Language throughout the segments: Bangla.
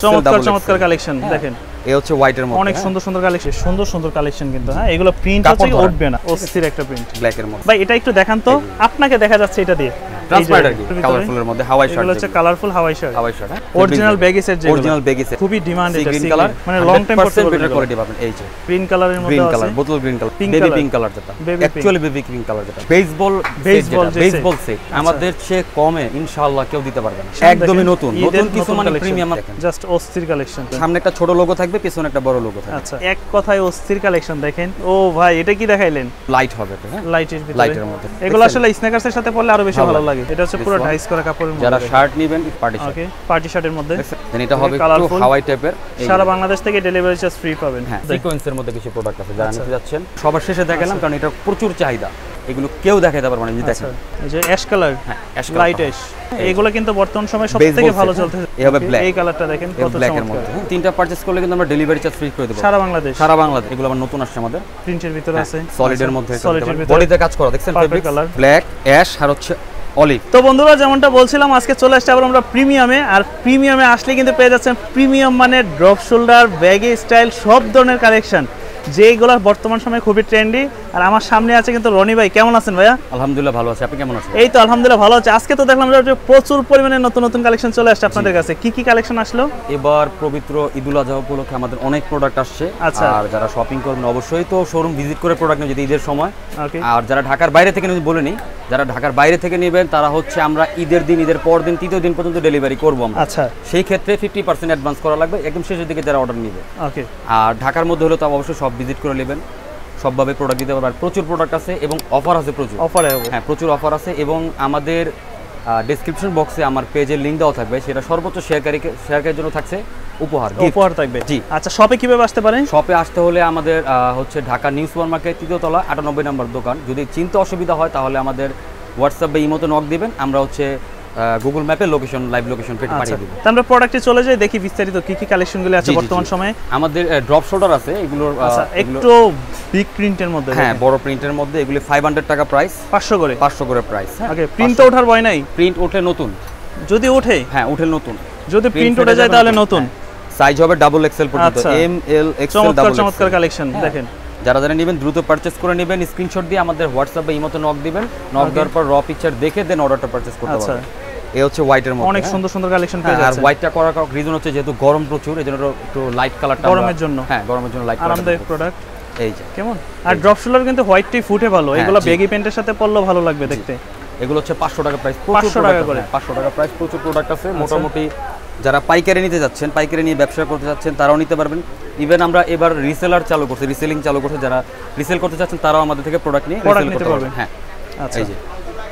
চমৎকার চমৎকার কালেকশন দেখেন এই হচ্ছে হোয়াইটের মধ্যে অনেক সুন্দর সুন্দর কালেকশন সুন্দর সুন্দর কালেকশন কিন্তু হ্যাঁ এগুলো প্রিন্ট হচ্ছে উঠবে না অস্থির একটা প্রিন্ট ব্ল্যাক এর মধ্যে ভাই এটা একটু দেখান তো আপনাকে দেখা যাচ্ছে এটা দিয়ে ট্রান্সপারেন্ট আর কি কালারফুলের মধ্যে হাওয়াই শার্ট এগুলো হচ্ছে কালারফুল হাওয়াই শার্ট হ্যাঁ অরিজিনাল ব্যাগি সেট যেগুলো অরিজিনাল ব্যাগি সেট খুবই ডিমান্ড এটা গ্রিন কালার মানে লং টাইম পড়তে বেটার কোয়ালিটি পাবেন এই যে গ্রিন কালারের মধ্যে গ্রিন আছে কালার বোতল green colour baby pink colour যেটা অ্যাকচুয়ালি বেবি পিঙ্ক কালার যেটা বেসবল সেট আমাদের চেয়ে কমে ইনশাআল্লাহ কেউ দিতে পারবে না একদমই নতুন নতুন কিছু মানে প্রিমিয়াম জাস্ট অস্থির কালেকশন সামনে একটা ছোট লোগো থাকবে পিছনে একটা বড় লোগো থাকবে আচ্ছা এক কথায় অস্থির কালেকশন দেখেন ও ভাই এটা কি দেখাইলেন লাইট হবে তো হ্যাঁ লাইটের মধ্যে এগুলো আসলে স্ন্যাকার্স এর সাথে পরলে আরো বেশি ভালো লাগে এটা হচ্ছে পুরো ডাইস করা কাপড়ের মধ্যে যারা শার্ট নেবেন পার্টি শার্ট ওকে পার্টি শার্টের মধ্যে দেন এটা হবে একটু হাওয়াই টাইপের সারা বাংলাদেশ থেকে ডেলিভারি চার্জ ফ্রি পাবেন হ্যাঁ সিকোয়েন্সের মধ্যে কিছু প্রোডাক্ট আছে যারা নিতে যাচ্ছেন সবার শেষে দেখালাম কারণ এটা প্রচুর চাহিদা এগুলো কেউ দেখাতে পারবে না যদি দেখেন এই যে অ্যাশ কালার হ্যাঁ লাইট অ্যাশ এগুলো কিন্তু বর্তমান সময়ে সবথেকে ভালো চলতেছে এই হবে ব্ল্যাক এই কালারটা দেখেন কত চমৎকার তিনটা পারচেজ করলে কিন্তু আমরা ডেলিভারি চার্জ ফ্রি করে দেব সারা বাংলাদেশ এগুলো আবার নতুন আসছে আমাদের প্রিন্টের ভিতরে আছে সলিডের মধ্যে বডিতে কাজ করা দেখছেন ফেব্রিক কালার ব্ল্যাক অ্যাশ আর হচ্ছে অলিভ তো বন্ধুরা যেমনটা বলছিলাম আজকে চলে আসছে আবার আমরা প্রিমিয়ামে আর প্রিমিয়ামে আসলে কিন্তু পেয়ে যাচ্ছেন প্রিমিয়াম মানে ড্রপ শোল্ডার ব্যাগি স্টাইল সব ধরনের কালেকশন যেগুলো বর্তমান সময়ে খুবই ট্রেন্ডি আর আমার সামনে আছে কিন্তু রনি ভাই কেমন আছেন ভাইয়া আলহামদুলিল্লাহ ভালো আছি আপনি কেমন আছেন এই তো আলহামদুলিল্লাহ ভালো আছি আজকে তো দেখলাম যে প্রচুর পরিমাণে নতুন নতুন কালেকশন চলে আসছে আপনাদের কাছে কি কি কালেকশন আসলো এবার পবিত্র ঈদুল আজহা উপলক্ষে আমাদের অনেক প্রোডাক্ট আসছে আর যারা শপিং করবেন অবশ্যই তো শোরুম ভিজিট করে প্রোডাক্ট নেবেন যদি ঈদের সময় আর যারা ঢাকার বাইরে থেকে বলে নিই যারা ঢাকার বাইরে থেকে নেবেন তারা হচ্ছে আমরা ঈদের দিন ঈদের পর দিন তৃতীয় দিন পর্যন্ত ডেলিভারি করব আমরা আচ্ছা সেই ক্ষেত্রে 50% অ্যাডভান্স করা লাগবে একদম শেষের দিকে যারা অর্ডার নেবে ওকে আর ঢাকার মধ্যে হলে তো অবশ্যই সব ভিজিট করে নেবেন সবভাবে প্রোডাক্ট দিতে পারবেন প্রচুর প্রোডাক্ট আছে এবং অফার আছে প্রচুর হ্যাঁ প্রচুর অফার আছে এবং আমাদের ডেসক্রিপশন বক্সে আমার পেজের লিংক দেওয়া থাকবে সেটা সর্বোচ্চ শেয়ারকারীর জন্য থাকছে উপহার থাকবে জি আচ্ছা শপে কিভাবে আসতে পারেন শপে আসতে হলে আমাদের হচ্ছে ঢাকা নিউ সুপার মার্কেট 3য় তলা 98 নম্বর দোকান যদি চিনতে অসুবিধা হয় তাহলে আমাদের হোয়াটসঅ্যাপ বা ইমোতে নক দিবেন আমরা হচ্ছে গুগল ম্যাপে লোকেশন লাইভ লোকেশন পেতে পাঠিয়ে দেব তো আমরা প্রোডাক্টে চলে যাই দেখি বিস্তারিত কি কি কালেকশনগুলো আছে বর্তমান সময়ে আমাদের ড্রপ শোল্ডার আছে এগুলোর একটু বিগ প্রিন্টের মধ্যে হ্যাঁ বড় প্রিন্টের মধ্যে এগুলো 500 টাকা প্রাইস 500 করে প্রাইস ওকে প্রিন্ট তো ওঠার ভয় নাই প্রিন্ট ওঠে নতুন যদি ওঠে হ্যাঁ ওঠে নতুন যদি প্রিন্ট উঠে যায় তাহলে নতুন সাইজ হবে ডাবল এক্সেল পর্যন্ত এম এল এক্সেল ডাবল চমৎকার কালেকশন দেখেন যারা নেবেন দ্রুত পারচেজ করে নেবেন স্ক্রিনশট দিয়ে আমাদের হোয়াটসঅ্যাপ বা ইমোতে নক দিবেন নক দেওয়ার পর র পিকচার দেখে দেন অর্ডারটা পারচেজ করতে পারবেন এই হচ্ছে হোয়াইটের মধ্যে অনেক সুন্দর সুন্দর কালেকশন পেয়ে যাচ্ছে আর হোয়াইটটা করার রিজন হচ্ছে যেহেতু গরম প্রচুর এজন্য একটু লাইট কালারটা গরমের জন্য হ্যাঁ গরমের জন্য লাইট আরামদায়ক প্রোডাক্ট এই যে কেমন আর ড্রপ শোল্ডার কিন্তু হোয়াইটটাই ফুটে ভালো এগুলো বেগি প্যান্টের সাথে পরলেও ভালো লাগবে দেখতে এগুলো হচ্ছে 500 টাকা প্রাইস 500 টাকা করে 500 টাকা প্রাইস প্রচুর প্রোডাক্ট আছে মোটামুটি যারা পাইকারি নিতে যাচ্ছেন পাইকারি নিয়ে ব্যবসা করতে যাচ্ছেন তারাও নিতে পারবেন ইভেন আমরা এবার রিসেলার চালু করছি রিসেলিং চালু করছে যারা রিসেল করতে চাচ্ছেন তারাও আমাদের থেকে প্রোডাক্ট নিয়ে রিসেল করতে পারবেন হ্যাঁ আচ্ছা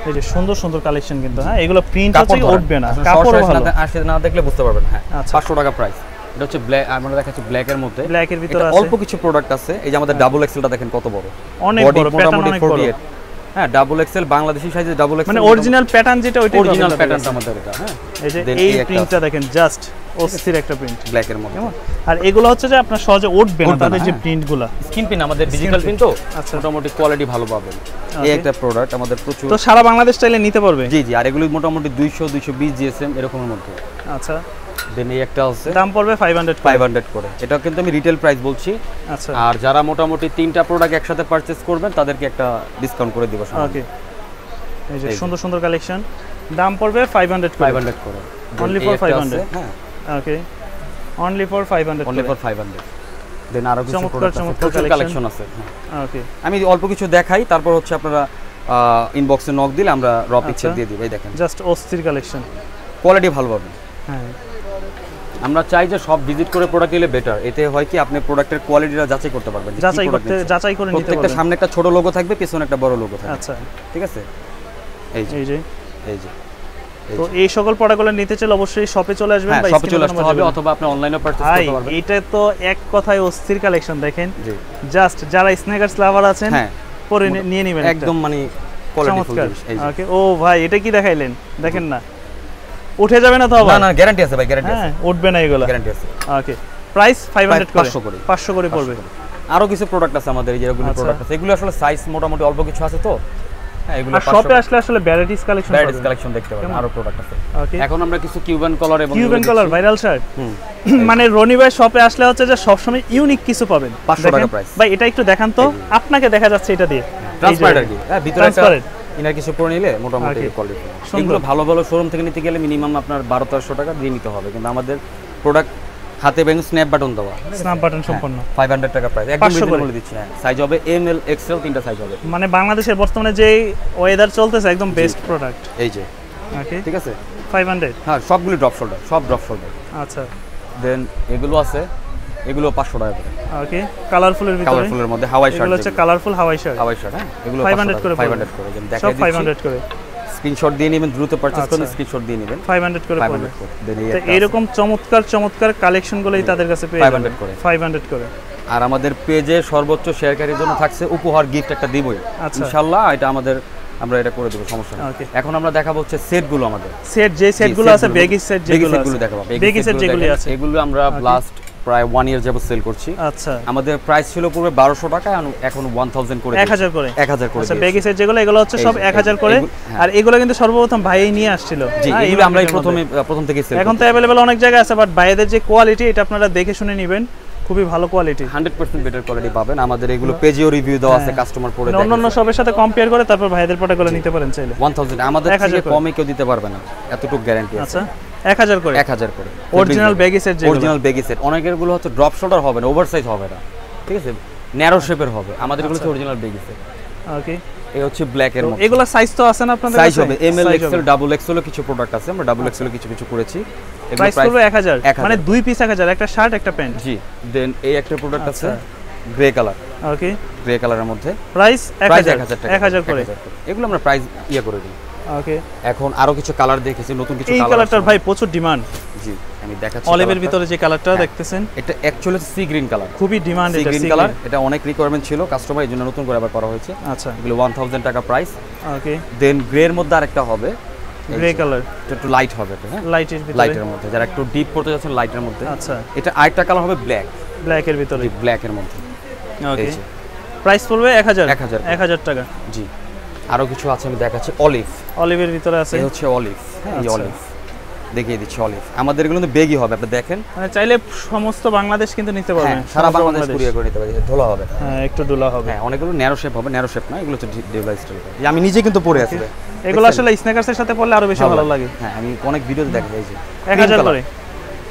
এই যে সুন্দর সুন্দর কালেকশন কিন্তু হ্যাঁ এগুলো প্রিন্ট হচ্ছে উঠবে না কাপড় ভালো আসে না দেখলে বুঝতে পারবেন হ্যাঁ 500 টাকা প্রাইস এটা হচ্ছে ব্ল্যাক আমরা দেখাচ্ছি ব্ল্যাক এর মধ্যে ব্ল্যাক এর ভিতরে আছে অল্প কিছু প্রোডাক্ট আছে এই যে আমাদের ডাবল এক্সেলটা দেখেন কত বড় অনেক বড় প্যাটার্ন অনেক বড় হ্যাঁ ডাবল এক্সেল বাংলাদেশি সাইজে ডাবল এক্সেল মানে অরিজিনাল প্যাটার্ন যেটা ওইটাই অরিজিনাল প্যাটার্নটা আমাদের এটা হ্যাঁ এই যে এই প্রিন্টটা দেখেন জাস্ট অস্থির একটা প্রিন্ট ব্ল্যাক এর মধ্যে আর এগুলো হচ্ছে যে আপনার সহজে উঠবে না তাদের যে প্রিন্টগুলো স্ক্রিন প্রিন্ট আমাদের ডিজিটাল প্রিন্ট তো মোটামুটি কোয়ালিটি ভালো পাবেন এই একটা প্রোডাক্ট আমাদের প্রচুর তো সারা বাংলাদেশ স্টাইলে নিতে পারবে জি জি আর এগুলো মোটামুটি 200 220 জিএসএম এরকমের মধ্যে আচ্ছা দেন এই একটা আছে দাম পড়বে 500 করে এটা কিন্তু আমি রিটেল প্রাইস বলছি আচ্ছা আর যারা মোটামুটি তিনটা প্রোডাক্ট একসাথে পারচেজ করবেন তাদেরকে একটা ডিসকাউন্ট করে দিব ওকে এই যে সুন্দর সুন্দর কালেকশন দাম পড়বে 500 করে অনলি ফর 500 হ্যাঁ ওকে অনলি ফর 500 দেন আরো কিছু প্রোডাক্ট কালেকশন আছে ওকে আমি অল্প কিছু দেখাই তারপর হচ্ছে আপনারা ইনবক্সে নক দিলে আমরা র পিকচার দিয়ে দিব এই দেখেন জাস্ট অস্থির কালেকশন কোয়ালিটি ভালো পাবেন হ্যাঁ আমরা চাই যে সব ভিজিট করে প্রোডাক্ট নিলে বেটার এতে হয় কি আপনি প্রোডাক্টের কোয়ালিটিটা যাচাই করতে পারবেন যাচাই করে নিতে পারবেন প্রত্যেকটা সামনে একটা ছোট লোগো থাকবে পিছনে একটা বড় লোগো থাকবে আচ্ছা ঠিক আছে এই যে তো এই সকল প্রোডাক্টগুলো নিতে চাইলে অবশ্যই শপে চলে আসবেন বা শপে চলে আসতে হবে অথবা আপনি অনলাইনে পারচেজ করতে পারবেন এটা তো এক কথায় অস্থির কালেকশন দেখেন জাস্ট যারা স্ন্যাকার্স লাভার আছেন পরে নিয়ে নেবেন একদম মানে কোয়ালিটিফুল এই যে ওকে ও ভাই এটা কি দেখাইলেন দেখেন না উঠে যাবে না তো আবার না গ্যারান্টি আছে ভাই গ্যারান্টি আছে উঠবে না এগুলো গ্যারান্টি আছে ওকে প্রাইস 500 করে পড়বে আরো কিছু প্রোডাক্ট আছে আমাদের এই যেগুলো প্রোডাক্ট আছে এগুলো আসলে সাইজ মোটামুটি অল্প কিছু আছে তো হ্যাঁ এগুলো আর শপে আসলে আসলে ভ্যারাইটিস কালেকশন দেখতে পাবেন, আরো প্রোডাক্ট আছে। এখন আমরা কিছু কিউবান কলার এবং কিউবান কলার ভাইরাল শার্ট, মানে রনি ভাই শপে আসলে হচ্ছে যে সব সময় ইউনিক কিছু পাবেন। 500 টাকা প্রাইস ভাই এটা একটু দেখান তো, আপনাকে দেখা যাচ্ছে এটা দিয়ে ট্রান্সপারেন্ট আর কি, হ্যাঁ ভিতরে একটা ইনার কিছু পরে নিলে মোটামুটি কোয়ালিটি। এগুলো ভালো ভালো শোরুম থেকে নিতে গেলে মিনিমাম আপনার 1200 টাকা দিয়ে নিতে হবে, কিন্তু আমাদের প্রোডাক্ট হাতে ব্যাংক স্ন্যাপ বাটন দেওয়া, স্ন্যাপ বাটন সম্পূর্ণ 500 টাকা প্রাইস, একদম রিজনেবল দিচ্ছি। হ্যাঁ সাইজ হবে এম এল এক্সেল, তিনটা সাইজ হবে। মানে বাংলাদেশের বর্তমানে যে ওয়েদার চলতেছে একদম বেস্ট প্রোডাক্ট এই যে। ওকে ঠিক আছে 500, হ্যাঁ সবগুলো ড্রপ শোল্ডার, সব ড্রপ শোল্ডার। আচ্ছা দেন এগুলো আছে, এগুলো 500 টাকা করে। ওকে কালারফুলের ভিতরে, কালারফুলের মধ্যে হাওয়াই শার্ট, এগুলো হচ্ছে কালারফুল হাওয়াই শার্ট, হ্যাঁ এগুলো 500 করে, 500 করে। সব 500 করে। স্ক্রিনশট দিয়ে নেবেন, দ্রুত পারচেজ করুন, স্ক্রিনশট দিয়ে নেবেন, 500 করে পড়বে। তো এরকম চমৎকার চমৎকার কালেকশনগুলোই তাদের কাছে পেয়ে যাবেন 500 করে, 500 করে। আর আমাদের পেজে সর্বোচ্চ শেয়ারকারীর জন্য থাকছে উপহার গিফট একটা দিবই ইনশাআল্লাহ, এটা আমাদের আমরা এটা করে দেব, সমস্যা নেই। এখন আমরা দেখাবো হচ্ছে সেটগুলো, আমাদের সেট যে সেটগুলো আছে, বেগি সেট যেগুলো দেখাবো, বেগি সেট যেগুলো আছে, এগুলো আমরা লাস্ট প্রায় 1 ইয়ার যাবত সেল করছি। আচ্ছা আমাদের প্রাইস ছিল পূর্বে 1200 টাকা, এখন 1000 করে, 1000 করে, 1000 করে। আচ্ছা বেগি সেট যেগুলো, এগুলো হচ্ছে সব 1000 করে। আর এগুলো কিন্তু সর্বপ্রথম ভাইই নিয়ে আসছিল। জি এগুলো আমরাই প্রথম থেকে সেল। এখন তো अवेलेबल অনেক জায়গায় আছে, বাট ভাইদের যে কোয়ালিটি এটা আপনারা দেখে শুনে নেবেন, খুবই ভালো কোয়ালিটি, 100% বেটার কোয়ালিটি পাবেন। আমাদের এগুলো পেজেও রিভিউ দেওয়া আছে, কাস্টমার পড়ে দেখে অন্যান্য শপের সাথে কম্পেয়ার করে তারপর ভাইদের প্রোডাক্টগুলো নিতে পারেন চাইলে। 1000 আমাদের থেকে কমে কেউ দিতে পারবে না, এতটুকু গ্যারান্টি আছে। আচ্ছা 1000 করে, 1000 করে original baggy set, original baggy set. অনেকের গুলো হচ্ছে ড্রপ শোল্ডার হবে না, ওভারসাইজ হবে না, ঠিক আছে, ন্যারো শেপের হবে। আমাদের গুলো হচ্ছে অরিজিনাল বেগি সেট। ওকে এই হচ্ছে ব্ল্যাক এর মধ্যে, এগুলা সাইজ তো আছে না আপনাদের কাছে? সাইজ হবে M L XL double XL কিছু প্রোডাক্ট আছে, আমরা ডাবল এক্সেল কিছু করেছি। প্রাইস পড়বে 1000, মানে 2 পিস 1000, একটা শার্ট একটা প্যান্ট। জি দেন এই একটা প্রোডাক্ট আছে গ্রে কালার। ওকে গ্রে কালারের মধ্যে প্রাইস 1000 করে। এগুলো আমরা প্রাইস করে দিই। ওকে এখন আরো কিছু কালার দেখেছি, নতুন কিছু কালার। এই কালারটার ভাই প্রচুর ডিমান্ড। জি আমি দেখাচ্ছি, অলিভের ভিতরে যে কালারটা দেখতেছেন, এটা অ্যাকচুয়ালি সি গ্রিন কালার, খুবই ডিমান্ড এটা সি কালার। এটা অনেক রিকোয়ারমেন্ট ছিল কাস্টমার, এজন্য নতুন করে আবার করা হয়েছে। আচ্ছা এগুলো 1000 টাকা প্রাইস। ওকে দেন গ্রে এর মধ্যে আরেকটা হবে, গ্রে কালার, এটা একটু লাইট হবে, হ্যাঁ লাইটের মধ্যে, যারা একটু ডিপ পড়তে যাচ্ছেন লাইটের মধ্যে। আচ্ছা এটা আরেকটা কালার হবে ব্ল্যাক এর ভিতরে, ব্ল্যাক এর মধ্যে। ওকে প্রাইস পড়বে 1000 টাকা। জি আরো কিছু আছে আমি দেখাচ্ছি, অলিভের ভিতরে আছে, এই হচ্ছে অলিভ, হ্যাঁ এই অলিভ দেখিয়ে দিচ্ছি। অলিভ আমাদের এগুলো কিন্তু বেগই হবে, আপনি দেখেন, মানে চাইলে সমস্ত বাংলাদেশ কিন্তু নিতে পারবেন, সারা বাংলাদেশ কুরিয়ার করে নিতে পারবেন। ধোলা হবে, হ্যাঁ একটু ধোলা হবে, হ্যাঁ অনেকগুলো ন্যারো শেপ হবে, ন্যারো শেপ না, এগুলো হচ্ছে ডেভেলপ স্টাইল। আমি নিজে কিন্তু পরে আছি, এগুলো আসলে স্ন্যাকার্সের সাথে পরলে আরো বেশি ভালো লাগে। হ্যাঁ আমি অনেক ভিডিওতে দেখা যায় যে 1000 করে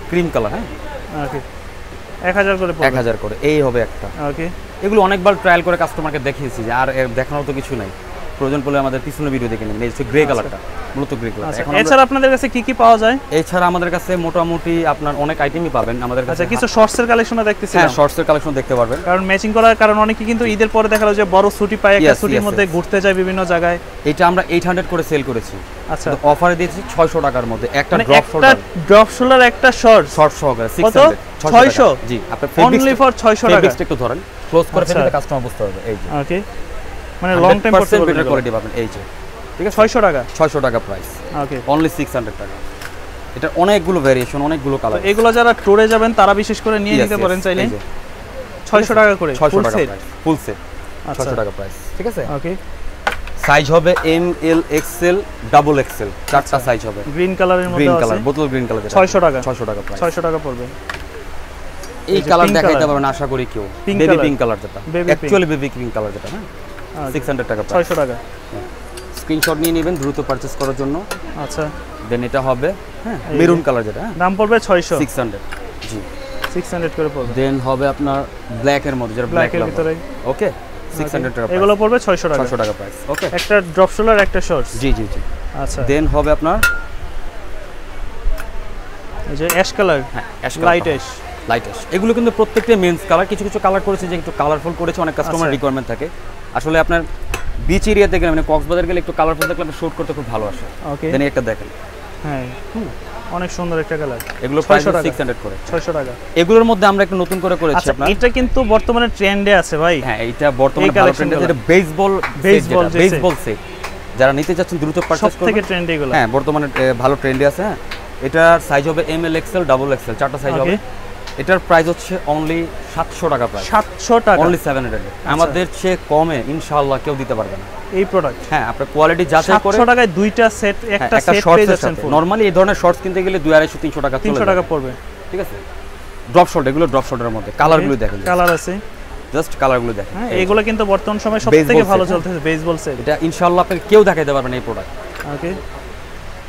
ক্রিম কালার, হ্যাঁ ওকে 1000 করে পড়বে, 1000 করে এই হবে একটা। ওকে এগুলো অনেকবার ট্রায়াল করে কাস্টমারকে দেখিয়েছি, যে আর দেখানোর তো কিছু নাই, প্রয়োজন পড়লে আমাদের পিছনে ভিডিও দেখে নেবেন। এই হচ্ছে গ্রে কালারটা, মূলত গ্রে কালার। এখন এছাড়া আপনাদের কাছে কি কি পাওয়া যায়? এছাড়া আমাদের কাছে মোটামুটি আপনার অনেক আইটেমই পাবেন আমাদের কাছে। আচ্ছা কিছু শর্টসের কালেকশনও দেখতেছি। হ্যাঁ শর্টসের কালেকশন দেখতে পারবেন, কারণ ম্যাচিং করার কারণ অনেকে কিন্তু ঈদের পরে দেখা যায় যে বড় ছুটি পায়, একটা ছুটির মধ্যে ঘুরতে যায় বিভিন্ন জায়গায়। এটা আমরা 800 করে সেল করেছি। আচ্ছা অফারে দিয়েছি 600 টাকার মধ্যে একটা ড্রপ শোল্ডার একটা শর্ট সহকারে 600 600 জি আপনি অনলি ফর 600 টাকা। ফেব্রিক্সটা একটু ধরেন, ক্লোজ করে ফেললে কাস্টমার বুঝতে পারবে। এই যে ওকে মানে লং টাইম পড়তে বেটার কোয়ালিটি পাবেন। এই যে ঠিক আছে 600 টাকা প্রাইস। ওকে অনলি 600 টাকা। এটা অনেকগুলো ভেরিয়েশন, অনেকগুলো কালার। এগুলো যারা টুরে যাবেন তারা বিশেষ করে নিয়ে নিতে পারেন চাইলে। 600 টাকা করে ফুল সেট, ফুল সেট 600 টাকা প্রাইস, ঠিক আছে। ওকে সাইজ হবে M L XL double XL, চারটা সাইজ হবে। গ্রিন কালারের মধ্যে আছে, গ্রিন কালার, বোতল গ্রিন কালার, 600 টাকা প্রাইস, 600 টাকা পড়বে। এই কালার দেখাইতে পারবেন আশা করি কেউ, বেবি পিঙ্ক কালার যেটা, অ্যাকচুয়ালি বেবি পিঙ্ক কালার যেটা, হ্যাঁ 600 টাকা প্রাইস, 600 টাকা। স্ক্রিনশট নিয়ে নেবেন দ্রুত পারচেজ করার জন্য। আচ্ছা দেন এটা হবে হ্যাঁ মেরুন কালার যেটা, দাম পড়বে 600 জি 600 করে পড়বে। দেন হবে আপনার ব্ল্যাক এর মধ্যে, যেটা ব্ল্যাক এর ভিতরে, ওকে 600 টাকা। এগুলো পড়বে 600 টাকা প্রাইস। ওকে একটা ড্রপ শোল্ডার একটা শর্টস। জি। আচ্ছা দেন হবে আপনার এই যে অ্যাশ কালার, হ্যাঁ অ্যাশ লাইট অ্যাশ। এগুলো কিন্তু প্রত্যেকটা মেন্স কালার, কিছু কালার করেছে যে একটু কালারফুল করেছে, অনেক কাস্টমার রিকোয়ারমেন্ট থাকে। আসলে আপনার বিচ এরিয়াতে গেলে মানে কক্সবাজার গেলে একটু কালারফুল দেখলে আপনি শুট করতে খুব ভালো আসে। ওকে দেন একটা দেখেন, হ্যাঁ অনেক সুন্দর একটা কালার। এগুলো প্রাইস 600 করে, 600 টাকা। এগুলোর মধ্যে আমরা একটু নতুন করে করেছি আপনার। এটা কিন্তু বর্তমানে ট্রেন্ডে আছে ভাই। হ্যাঁ এটা বর্তমানে ভালো ট্রেন্ডে আছে, এটা বেসবল সেট। যারা নিতে যাচ্ছেন দ্রুত পারচেজ করুন, সবথেকে ট্রেন্ডে এগুলো। হ্যাঁ বর্তমানে ভালো ট্রেন্ডে আছে। হ্যাঁ এটার সাইজ হবে M L XL double XL, চারটা সাইজ হবে। এটার প্রাইস হচ্ছে অনলি 700 টাকা প্রাইস। 700 টাকা অনলি 700। আমাদের চেয়ে কমে ইনশাআল্লাহ কেউ দিতে পারবে না এই প্রোডাক্ট। হ্যাঁ, আপনার কোয়ালিটি যাচাই করে 700 টাকায় দুইটা সেট, একটা সেট পেয়ে যাচ্ছেন। নরমালি এই ধরনের শর্টস কিনতে গেলে 250 300 টাকা 300 টাকা পড়বে। ঠিক আছে, ড্রপ শর্ট, এগুলো ড্রপ শর্টের মধ্যে কালারগুলো দেখেন, কালার আছে, জাস্ট কালারগুলো দেখেন। হ্যাঁ, এগুলো কিন্তু বর্তমান সময়ে সবথেকে ভালো চলতেছে বেসবল সেট। এটা ইনশাআল্লাহ আপনাকে কেউ দেখাইতে পারবে না এই প্রোডাক্ট। ওকে,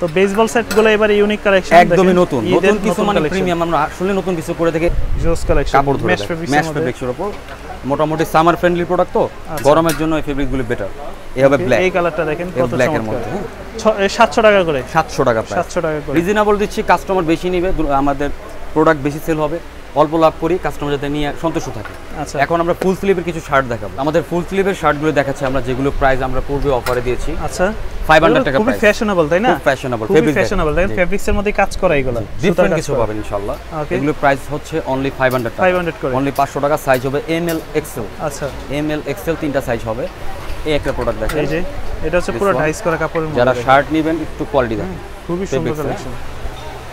তো বেসবল সেটগুলো এবারে ইউনিক কালেকশন, একদমই নতুন কিছু, মানে প্রিমিয়াম। আমরা আসলে নতুন কিছু করে থেকে জোস কালেকশন, কাপড় ধরে ম্যাশ ফেব্রিক্সের উপর, মোটামুটি সামার ফ্রেন্ডলি প্রোডাক্ট। তো গরমের জন্য এই ফেব্রিকগুলো বেটার। এই হবে ব্ল্যাক, এই কালারটা দেখেন কত ব্ল্যাকের মধ্যে। 700 টাকা করে, 700 টাকা প্রাইস, 700 টাকা করে রিজনেবল দিচ্ছি। কাস্টমার বেশি নেবে, আমাদের প্রোডাক্ট বেশি সেল হবে, অল্প লাভ করি, কাস্টমার যাতে নিয়ে সন্তুষ্ট থাকে। আচ্ছা, এখন আমরা ফুল স্লিভের কিছু শার্ট দেখাবো। আমাদের ফুল স্লিভের শার্টগুলো দেখাচ্ছি আমরা, যেগুলো প্রাইস আমরা পূর্বে অফারে দিয়েছি। আচ্ছা, 500 টাকা খুব প্রাইস। ফ্যাশনেবল, তাই না? খুব ফ্যাশনেবল, ফ্যাশনেবল। দেখেন ফেব্রিক্স এর মধ্যে কাজ করা, এগুলো ডিফারেন্ট কিছু পাবেন ইনশাআল্লাহ। এগুলো প্রাইস হচ্ছে অনলি 500 টাকা, 500 করে, অনলি 500 টাকা। সাইজ হবে এমএল এক্সেল। আচ্ছা, এমএল এক্সেল তিনটা সাইজ হবে। এই একটা প্রোডাক্ট দেখেন, এই যে এটা হচ্ছে পুরো ডাইস করা কাপড়ের মধ্যে। যারা শার্ট নেবেন একটু কোয়ালিটি দেখেন, খুবই সুন্দর কালেকশন।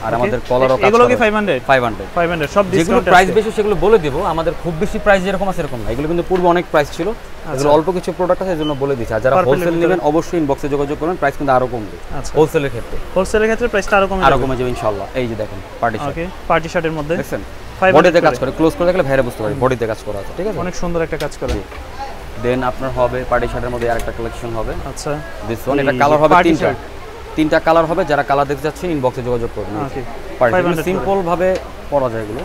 আর আমাদের কলারও কাজ করা। এগুলো কি 500 সব ডিসকাউন্ট। যেগুলো প্রাইস বেশি সেগুলো বলে দেব। আমাদের খুব বেশি প্রাইস যেরকম আছে এরকম না, এগুলো কিন্তু পূর্বে অনেক প্রাইস ছিল, এগুলো অল্প কিছু প্রোডাক্ট আছে এজন্য বলে দিচ্ছি। আর যারা হোলসেল নেবেন অবশ্যই ইনবক্সে যোগাযোগ করবেন, প্রাইস কিন্তু আরো কমবে। হোলসেলের ক্ষেত্রে প্রাইসটা আরো কমে যাবে ইনশাআল্লাহ। এই যে দেখেন পার্টি শার্ট, ওকে, পার্টি শার্টের মধ্যে দেখেন বডিতে কাজ করে, ক্লোজ করে দেখলে ভাইরা বুঝতে পারবে বডিতে কাজ করা আছে। ঠিক আছে, অনেক সুন্দর একটা কাজ করা। দেন আপনার হবে পার্টি শার্টের মধ্যে আরেকটা কালেকশন হবে। আচ্ছা, দিস ওয়ান, এটা কালার হবে তিনটা কালার হবে। যারা কালার দেখতে যাচ্ছেন ইনবক্সে যোগাযোগ করবেন। ওকে, সিম্পল ভাবে পরা যায় এগুলো।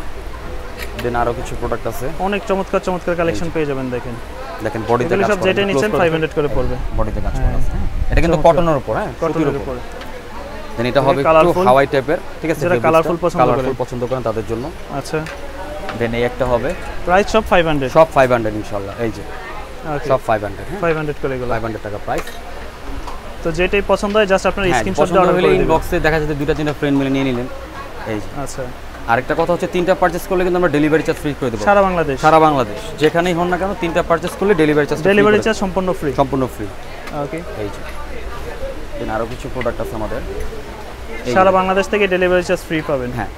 দেন আরো কিছু প্রোডাক্ট আছে, অনেক চমৎকার কালেকশন পেয়ে যাবেন। দেখেন বডিতে কাজ সব যেটা নিছেন 500 করে পড়বে, বডিতে কাজ করা আছে। এটা কিন্তু কটনের উপর, হ্যাঁ, কটনের উপর। দেন এটা হবে একটু হাওয়াই টাইপের। ঠিক আছে, যারা কালারফুল পছন্দ করেন তাদের জন্য। আচ্ছা, দেন এই একটা হবে, প্রাইস সব 500, সব 500 ইনশাআল্লাহ। এই যে সব 500, 500 করে এগুলো, 500 টাকা প্রাইস। তো যেটাই পছন্দ হয় জাস্ট আপনার স্ক্রিনশট দিয়ে অর্ডার করে দিবেন। ইনবক্সে দেখা যাচ্ছে দুইটা তিনটা ফ্রেন্ড মিলে নিয়ে নিলেন। এই যে আচ্ছা, আরেকটা কথা হচ্ছে তিনটা পারচেজ করলে কিন্তু আমরা ডেলিভারি চার্জ ফ্রি করে দেব। সারা বাংলাদেশ যেখানেই হন না কেন, তিনটা পারচেজ করলে ডেলিভারি চার্জ সম্পূর্ণ ফ্রি। ওকে, এই যে দেন আরো কিছু প্রোডাক্ট আছে আমাদের, সারা বাংলাদেশ থেকে ডেলিভারি চার্জ ফ্রি পাবেন। হ্যাঁ,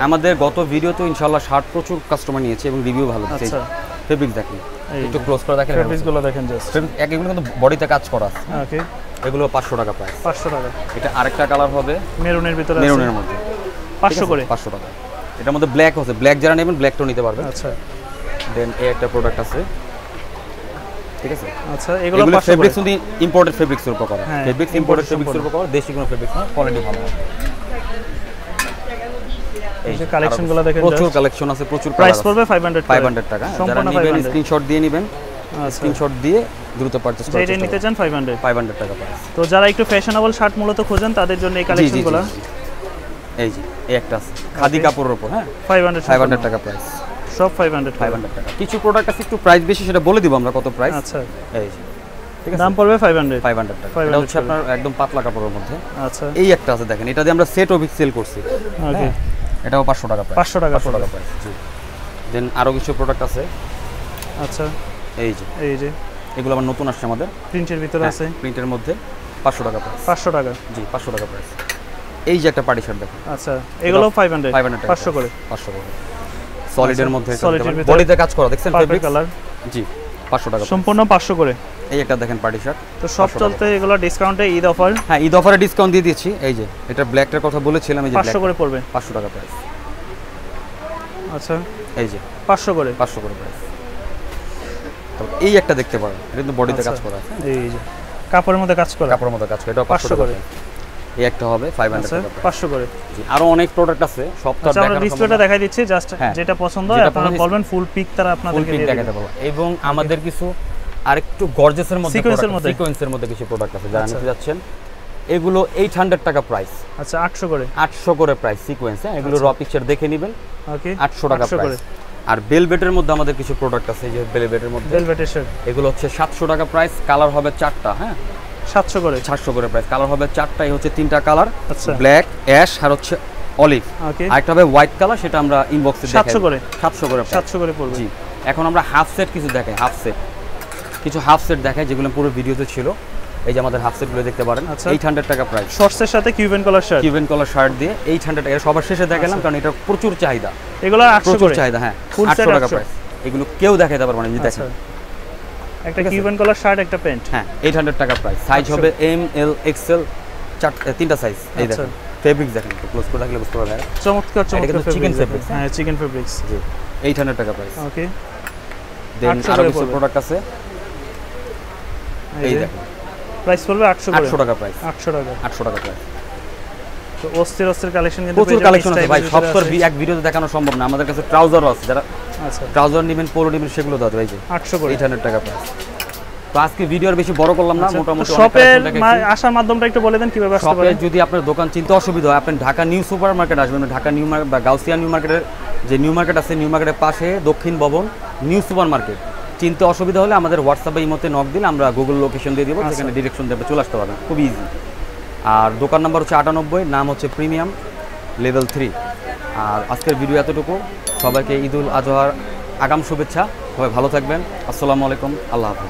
আমাদের গত ভিডিওতে ইনশাআল্লাহ শার্ট প্রচুর কাস্টমার নিয়েছে এবং রিভিউ ভালো দিয়েছে। আচ্ছা, ফেব্রিক দেখেন, একটু ক্লোজ করে দেখেন, ফেব্রিকগুলো দেখেন জাস্ট, এগুলো কিন্তু বডিতে কাজ করা আছে। ওকে, এগুলো 500 টাকা প্রাইস, 500 টাকা। এটা আরেকটা কালার হবে মেরুনের ভিতরে, মেরুনের মধ্যে 500 করে, 500 টাকা। এটার মধ্যে ব্ল্যাক আছে, ব্ল্যাক যারা নেবেন ব্ল্যাকটাও নিতে পারবেন। আচ্ছা, দেন এই একটা প্রোডাক্ট আছে। ঠিক আছে, আচ্ছা, এগুলো ফেব্রিক্স কিন্তু ইম্পোর্টেড ফেব্রিক্সের উপর করা, ফেব্রিক্স ইম্পোর্টেড ফেব্রিক্সের উপর করা, দেশি কোনো ফেব্রিক্স না, কোয়ালিটি ভালো হবে। এই যে কালেকশনগুলো দেখেন, প্রচুর কালেকশন আছে, প্রচুর প্রাইস পড়বে 500 টাকা। যারা নেবেন স্ক্রিনশট দিয়ে নেবেন, স্ক্রিনশট দিয়ে দ্রুত পারচেজ করতে যেটা নিতে চান 500 টাকা প্রাইস। তো যারা একটু ফ্যাশনেবল শার্ট মূলত খোঁজেন তাদের জন্য এই কালেকশনগুলো। এই যে এই একটা আছে খাদি কাপড়ের উপর, হ্যাঁ, 500 টাকা প্রাইস, সব 500 টাকা। কিছু প্রোডাক্ট আছে একটু প্রাইস বেশি, সেটা বলে দিব আমরা কত প্রাইস। আচ্ছা, এই যে ঠিক আছে, দাম পড়বে 500 টাকা। এটা হচ্ছে আপনার একদম পাতলা কাপড়ের মধ্যে। আচ্ছা, এই একটা আছে দেখেন, এটা দিয়ে আমরা সেট অফ সেল করছি। ওকে, এটাও 500 টাকা প্রাইস, 500 টাকা প্রাইস। জি, দেন আরো কিছু প্রোডাক্ট আছে। আচ্ছা, এই যে এগুলো আবার নতুন আসছে আমাদের, প্রিন্টের ভিতরে আছে, প্রিন্টের মধ্যে 500 টাকা প্রাইস, 500 টাকা। জি, 500 টাকা প্রাইস। এই যে একটা পার্টি শার্ট দেখেন, আচ্ছা, এগুলো 500 500 করে, 500 করে। সলিডের মধ্যে, বডিতে কাজ করা, দেখছেন ফেব্রিক কালার, জি, 500 টাকা সম্পূর্ণ 500 করে। এই একটা দেখেন পার্টি শার্ট। তো সব চলতে এগুলো ডিসকাউন্টে, ঈদ অফার, হ্যাঁ, ঈদ অফারে ডিসকাউন্ট দিয়ে দিয়েছি। এই যে এটা ব্ল্যাকটার কথা বলেছিলাম, এই যে 500 করে পড়বে, 500 টাকা প্রাইস। আচ্ছা, এই যে 500 করে, 500 করে প্রাইস। তো এই একটা দেখতে পারেন, এটা কিন্তু বডিতে কাজ করা আছে। এই যে কাপড়ের মধ্যে কাজ করা, কাপড়ের মধ্যে কাজ করা, এটা 500 করে। এই একটা হবে 500 টাকা, 500 করে। জি, আরো অনেক প্রোডাক্ট আছে, সব তো দেখানো। আমরা ডিসপ্লেটা দেখাই দিচ্ছি, জাস্ট যেটা পছন্দ হয় আপনারা বলবেন, ফুল পিক তারা আপনাদেরকে দিয়ে দেখাতে পারবো। এবং আমাদের কিছু আরেকটু গর্জিয়াসের মধ্যে, সিকোয়েন্সের মধ্যে কিছু প্রোডাক্ট আছে যারা নিতে যাচ্ছেন, এগুলো 800 টাকা প্রাইস। আচ্ছা, 800 করে, 800 করে প্রাইস সিকোয়েন্স। হ্যাঁ, এগুলো র পিকচার দেখে নেবেন। ওকে, 800 টাকা প্রাইস। আর বেলভেটের মধ্যে আমাদের কিছু প্রোডাক্ট আছে, এই যে বেলভেটের মধ্যে, বেলভেটের শার্ট, এগুলো হচ্ছে 700 টাকা প্রাইস। কালার হবে 4টা, হ্যাঁ, 700 করে, 700 করে প্রাইস। কালার হবে 4টাই, হচ্ছে 3টা কালার, ব্ল্যাক, অ্যাশ আর হচ্ছে অলিভ। ওকে, আরেকটা হবে হোয়াইট কালার, সেটা আমরা ইনবক্সে দেখাই। 700 করে, 700 করে, 700 করে পড়বে। জি, এখন আমরা হাফ সেট কিছু দেখাই, হাফ সেট কিছু হাফ সেট দেখাই যেগুলো পুরো ভিডিওতে ছিল। এই যে আমাদের হাফ সেটগুলো দেখতে পারেন 800 টাকা প্রাইস। শর্টসের সাথে Cuban collar shirt, Cuban collar shirt দিয়ে 800 টাকা। সবার শেষে দেখালাম কারণ এটা প্রচুর চাহিদা, এগুলো 800 করে চাহিদা। হ্যাঁ 800 টাকা প্রাইস, এগুলো কেউ দেখাতে পারবে না। এই দেখেন একটা কিউবেন কলার শার্ট, একটা প্যান্ট, হ্যাঁ 800 টাকা প্রাইস। সাইজ হবে এম, এল, এক্সেল, তিনটা সাইজ। এই দেখেন ফেব্রিক্স দেখেন, একটু ক্লোজ করে রাখলে বুঝতে পারবেন। চমৎকার চমৎকার চিকেন ফেব্রিক্স। হ্যাঁ চিকেন ফেব্রিক্স, জি 800 টাকা প্রাইস। ওকে, দেন আরো কিছু প্রোডাক্ট আছে, এই দেখেন প্রাইস পড়বে 800 টাকা প্রাইস। 800 টাকা প্রাইস। তো অস্থির কালেকশন কিন্তু প্রচুর কালেকশন আছে ভাই, সব তো এক ভিডিওতে দেখানো সম্ভব না। আমাদের কাছে ট্রাউজারও আছে, যারা ট্রাউজার নেবেন, পোলো নেবেন, সেগুলো দাও এই যে 800 করে 800 টাকা প্রাইস। তো আজকে ভিডিও আর বেশি বড় করলাম না, মোটামুটি শপের আসার মাধ্যমটা একটু বলে দেন কিভাবে আসতে পারেন। যদি আপনার দোকান চিনতে অসুবিধা হয়, আপনি ঢাকা নিউ সুপার মার্কেট আসবেন। ঢাকা নিউ মার্কেট বা গাউসিয়া নিউ মার্কেটের যে নিউ মার্কেট আছে, নিউ মার্কেটের পাশে দক্ষিণ ভবন নিউ সুপার মার্কেট। চিনতে অসুবিধা হলে আমাদের হোয়াটসঅ্যাপে ইমোতে নক দিলে আমরা গুগল লোকেশন দিয়ে দিব, সেখানে ডিরেকশন দেবে, চলে আসতে পারবেন, খুব ইজি। আর দোকান নাম্বার হচ্ছে 98, নাম হচ্ছে প্রিমিয়াম লেভেল 3। আর আজকের ভিডিও এতটুকু। সবাইকে ঈদুল আজহার আগাম শুভেচ্ছা, সবাই ভালো থাকবেন। আসসালামু আলাইকুম, আল্লাহ হাফেজ।